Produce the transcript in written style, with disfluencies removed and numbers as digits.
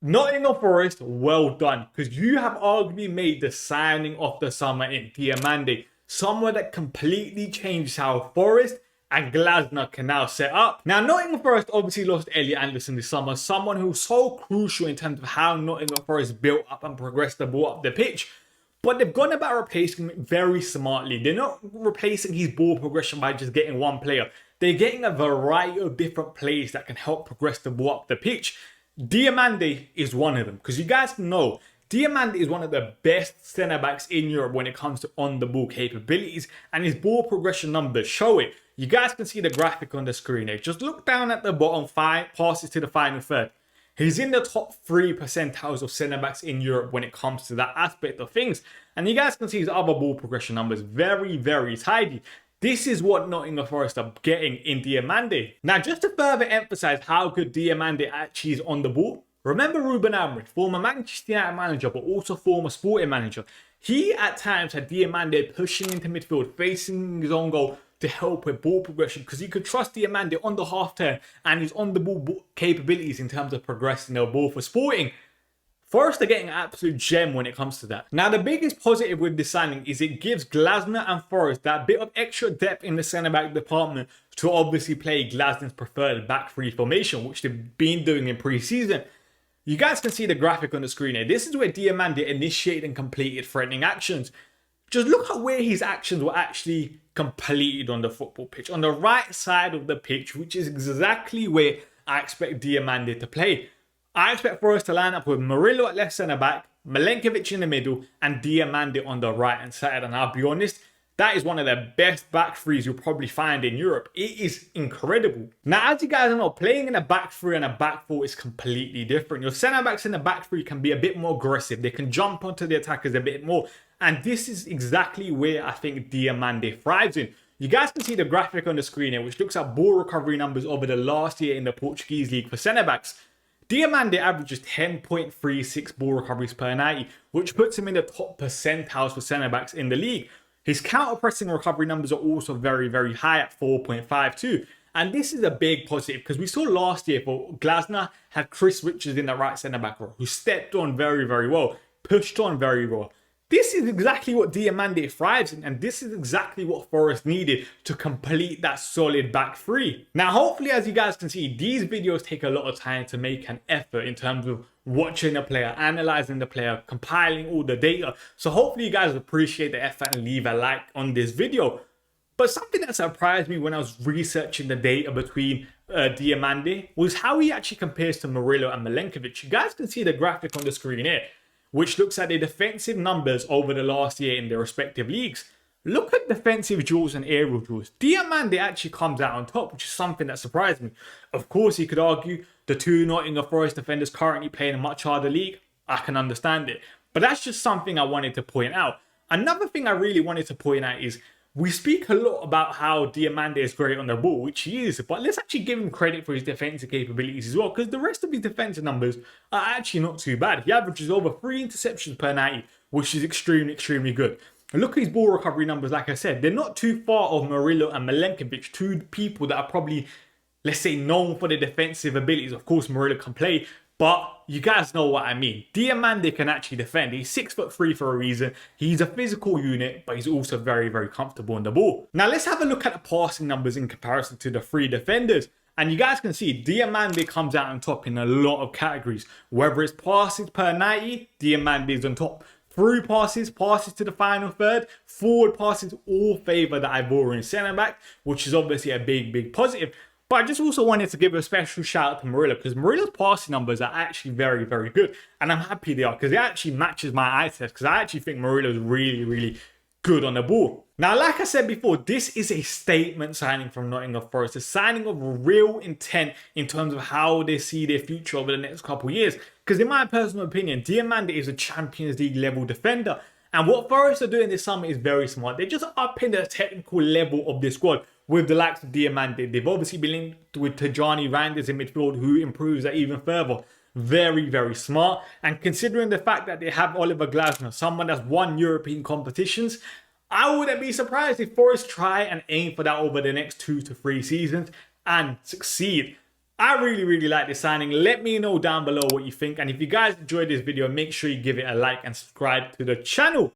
Nottingham Forest, well done, because you have arguably made the signing of the summer in Diomande, someone that completely changes how Forest and Glasner can now set up. Now, Nottingham Forest obviously lost Elliot Anderson this summer, someone who's so crucial in terms of how Nottingham Forest built up and progressed the ball up the pitch. But they've gone about replacing him very smartly. They're not replacing his ball progression by just getting one player. They're getting a variety of different players that can help progress the ball up the pitch. Diomande is one of them, because you guys know Diomande is one of the best centre backs in Europe when it comes to on the ball capabilities, and his ball progression numbers show it. You guys can see the graphic on the screen here. Just look down at the bottom, passes to the final third. He's in the top 3 percentiles of centre backs in Europe when it comes to that aspect of things. And you guys can see his other ball progression numbers, very, very tidy. This is what Nottingham Forest are getting in Diomande. Now, just to further emphasize how good Diomande actually is on the ball, remember Ruben Amorim, former Manchester United manager, but also former Sporting manager. He at times had Diomande pushing into midfield, facing his own goal to help with ball progression, because he could trust Diomande on the half turn and his on the ball capabilities in terms of progressing the ball for Sporting. Forest are getting an absolute gem when it comes to that. Now, the biggest positive with this signing is it gives Glasner and Forest that bit of extra depth in the centre-back department to obviously play Glasner's preferred back three formation, which they've been doing in pre-season. You guys can see the graphic on the screen here. This is where Diomande initiated and completed threatening actions. Just look at where his actions were actually completed on the football pitch. On the right side of the pitch, which is exactly where I expect Diomande to play. I expect Forest to line up with Murillo at left centre-back, Milenkovic in the middle, and Diomande on the right-hand side. And I'll be honest, that is one of the best back threes you'll probably find in Europe. It is incredible. Now, as you guys know, playing in a back three and a back four is completely different. Your centre-backs in the back three can be a bit more aggressive. They can jump onto the attackers a bit more. And this is exactly where I think Diomande thrives in. You guys can see the graphic on the screen here, which looks at ball recovery numbers over the last year in the Portuguese league for centre-backs. Diomande averages 10.36 ball recoveries per 90, which puts him in the top percentiles for centre-backs in the league. His counter-pressing recovery numbers are also very, very high at 4.52. And this is a big positive, because we saw last year for Glasner had Chris Richards in the right centre-back role, who stepped on very, very well, pushed on very well. This is exactly what Diomande thrives in, and this is exactly what Forest needed to complete that solid back three. Now, hopefully, as you guys can see, these videos take a lot of time to make an effort in terms of watching the player, analysing the player, compiling all the data. So hopefully you guys appreciate the effort and leave a like on this video. But something that surprised me when I was researching the data between Diomande was how he actually compares to Murillo and Milenkovic. You guys can see the graphic on the screen here, which looks at their defensive numbers over the last year in their respective leagues. Look at defensive duels and aerial duels. Diomande actually comes out on top, which is something that surprised me. Of course, you could argue the two Nottingham Forest defenders currently play in a much harder league. I can understand it. But that's just something I wanted to point out. Another thing I really wanted to point out is we speak a lot about how Diomande is great on the ball, which he is, but let's actually give him credit for his defensive capabilities as well, because the rest of his defensive numbers are actually not too bad. He averages over 3 interceptions per 90, which is extremely, extremely good. And look at his ball recovery numbers, like I said, they're not too far off Murillo and Milenkovic, two people that are probably, let's say, known for their defensive abilities. Of course, Murillo can play, but you guys know what I mean. Diomande can actually defend. He's 6'3" for a reason. He's a physical unit, but he's also very, very comfortable on the ball. Now, let's have a look at the passing numbers in comparison to the three defenders. And you guys can see Diomande comes out on top in a lot of categories. Whether it's passes per 90, Diomande is on top. Through passes, passes to the final third, forward passes all favour the Ivorian centre-back, which is obviously a big, big positive. But I just also wanted to give a special shout out to Murillo, because Murillo's passing numbers are actually very, very good. And I'm happy they are, because it actually matches my eye test, because I actually think Murillo is really, really good on the ball. Now, like I said before, this is a statement signing from Nottingham Forest, a signing of real intent in terms of how they see their future over the next couple of years. Because in my personal opinion, Diomande is a Champions League level defender. And what Forest are doing this summer is very smart. They're just upping the technical level of this squad with the likes of Diomande. They've obviously been linked with Tajani Randers in midfield, who improves that even further. Very, very smart. And considering the fact that they have Oliver Glasner, someone that's won European competitions, I wouldn't be surprised if Forest try and aim for that over the next 2 to 3 seasons and succeed. I really like this signing. Let me know down below what you think. And if you guys enjoyed this video, make sure you give it a like and subscribe to the channel.